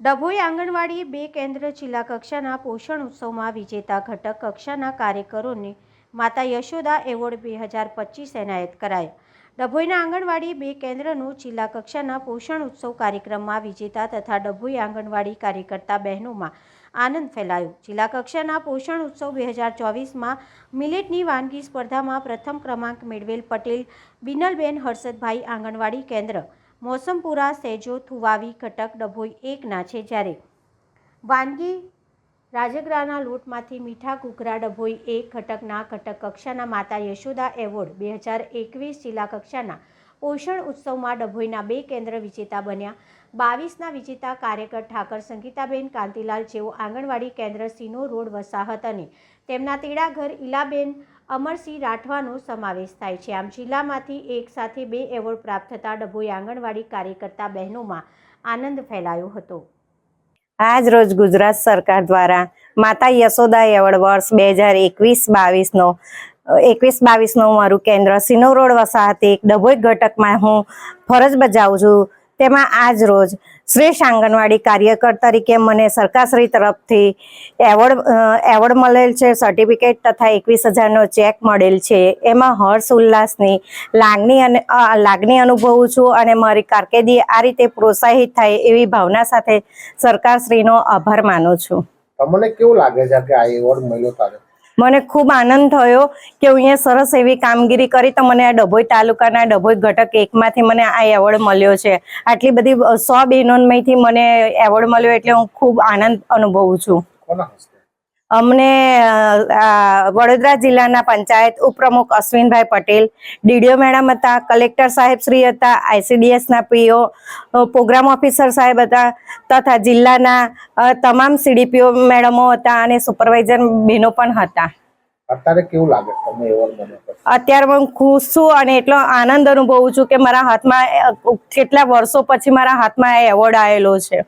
ડભોઈ આંગણવાડી 2 કેન્દ્ર જિલ્લા કક્ષાના પોષણ ઉત્સવમાં વિજેતા ઘટક કક્ષાના કાર્યકરોને માતા યશોદા એવોર્ડ 2025 એનાયત કરાયા। ડભોઈના આંગણવાડી 2 કેન્દ્રનો જિલ્લા કક્ષાના પોષણ ઉત્સવ કાર્યક્રમમાં વિજેતા તથા ડભોઈ આંગણવાડી કાર્યકર્તા બહેનોમાં આનંદ ફેલાયો। જિલ્લા કક્ષાના પોષણ ઉત્સવ 2024માં મિલેટની વાનગી સ્પર્ધામાં પ્રથમ ક્રમાંક મેળવેલ પટેલ બિનલબેન હર્ષદભાઈ આંગણવાડી કેન્દ્ર મોસમપુરા સેજો થુવાવી ઘટક ડભોઈ 1ના છે, જ્યારે વાનગી રાજગરાના લોટમાંથી મીઠા ઘૂઘરા ડભોઈ 1 ઘટકના ઘટક કક્ષાના માતા યશોદા એવોર્ડ 2021 જિલ્લા કક્ષાના પોષણ ઉત્સવમાં ડભોઈના 2 કેન્દ્ર વિજેતા બન્યા। 22ના વિજેતા કાર્યકર ઠાકર સંગીતાબેન કાંતિલાલ જેઓ આંગણવાડી કેન્દ્ર સિનો રોડ વસાહત અને તેમના તેડાઘર ઈલાબેન અમરસિંહ રાઠવાનો સમાવેશ થાય છે। આમ જિલ્લામાંથી એક સાથે 2 એવોર્ડ પ્રાપ્ત થતા ડભોઈ આંગણવાડી કાર્યકર્તા બહેનોમાં આનંદ ફેલાયો હતો। આજ રોજ ગુજરાત સરકાર દ્વારા માતા યશોદા એવોર્ડ વર્ષ 2021-22નો મારું કેન્દ્ર સિનો રોડ વસાહત 1 ડભોઈ ઘટકમાં હું ફરજ બજાવું છું। તેમાં આજ રોજ શ્રેષ્ઠ આંગણવાડી કાર્યકર તરીકે મને સરકારશ્રી તરફથી એવોર્ડ મળેલ છે, સર્ટિફિકેટ તથા 21,000નો ચેક મળેલ છે। એમાં હર્ષ ઉલ્લાસની લાગણી અનુભવું છું અને મારી કારકિર્દી આ રીતે પ્રોત્સાહિત થાય એવી ભાવના સાથે સરકારશ્રીનો આભાર માનું છું। તમને કેવું લાગે છે કે આ એવોર્ડ મળ્યો તારે? મને ખૂબ આનંદ થયો કે હું અહીંયા સરસ એવી કામગીરી કરી તો મને આ ડભોઈ તાલુકાના ડભોઈ ઘટક 1માંથી મને આ એવોર્ડ મળ્યો છે। આટલી બધી 100 બહેનોમાંથી મને એવોર્ડ મળ્યો એટલે હું ખૂબ આનંદ અનુભવું છું। કોના હસ્તે? અમને વડોદરા જિલ્લાના પંચાયત ઉપપ્રમુખ અશ્વિનભાઈ પટેલ, ડીડીઓ મેડમ હતા, કલેક્ટર સાહેબ શ્રી હતા, ICDSના PO, પ્રોગ્રામ ઓફિસર સાહેબ હતા તથા જિલ્લાના તમામ CDPO મેડમો હતા અને સુપરવાઇઝર બહેનો પણ હતા। અત્યારે કેવું લાગે તમને એવોર્ડ મળ્યો? અત્યારે હું ખુશ છું અને એટલો આનંદ અનુભવું છું કે મારા હાથમાં કેટલા વર્ષો પછી મારા હાથમાં એવોર્ડ આવેલો છે।